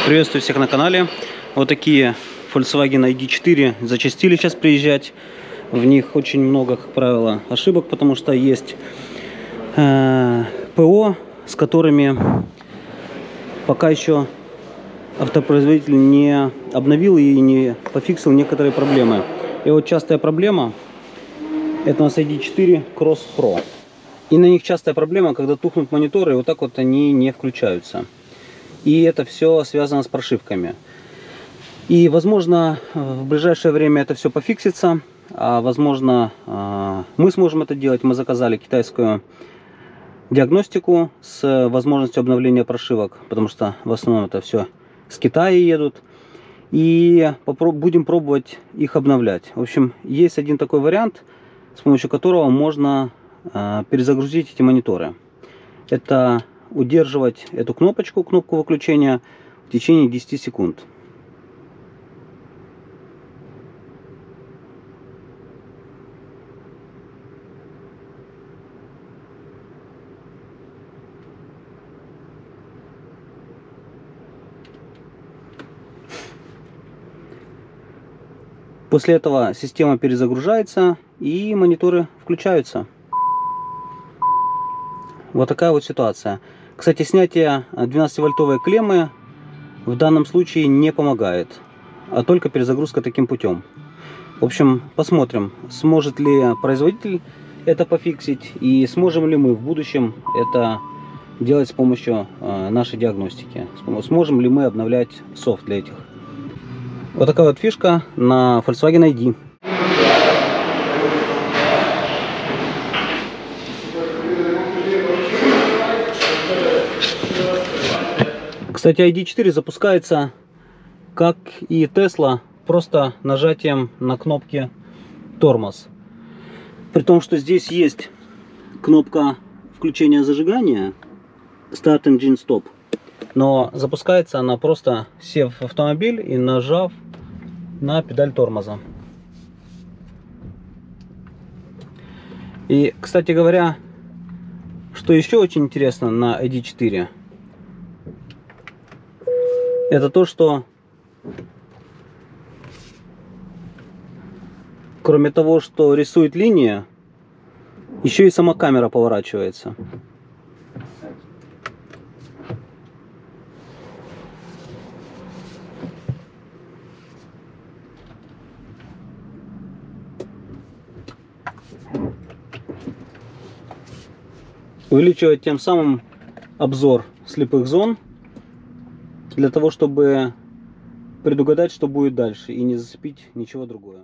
Приветствую всех на канале. Вот такие Volkswagen ID4 зачастили сейчас приезжать. В них очень много, как правило, ошибок, потому что есть ПО, с которыми пока еще автопроизводитель не обновил и не пофиксил некоторые проблемы. И вот частая проблема — это у нас ID4 Cross Pro. И на них частая проблема, когда тухнут мониторы, и вот так вот они не включаются. И это все связано с прошивками. И, возможно, в ближайшее время это все пофиксится. А возможно, мы сможем это делать. Мы заказали китайскую диагностику с возможностью обновления прошивок, потому что в основном это все с Китая едут. И будем пробовать их обновлять. В общем, есть один такой вариант, с помощью которого можно перезагрузить эти мониторы. Это удерживать эту кнопку выключения в течение 10 секунд. После этого система перезагружается и мониторы включаются. Вот такая вот ситуация. Кстати, снятие 12-вольтовой клеммы в данном случае не помогает, а только перезагрузка таким путем. В общем, посмотрим, сможет ли производитель это пофиксить и сможем ли мы в будущем это делать с помощью нашей диагностики. Сможем ли мы обновлять софт для этих. Вот такая вот фишка на Volkswagen ID. Кстати, ID4 запускается, как и Tesla, просто нажатием на кнопки тормоз. При том, что здесь есть кнопка включения зажигания Start Engine Stop. Но запускается она просто сев в автомобиль и нажав на педаль тормоза. И, кстати говоря, что еще очень интересно на ID4, это то, что кроме того, что рисует линии, еще и сама камера поворачивается. Увеличивает тем самым обзор слепых зон, для того, чтобы предугадать, что будет дальше, и не зацепить ничего другое.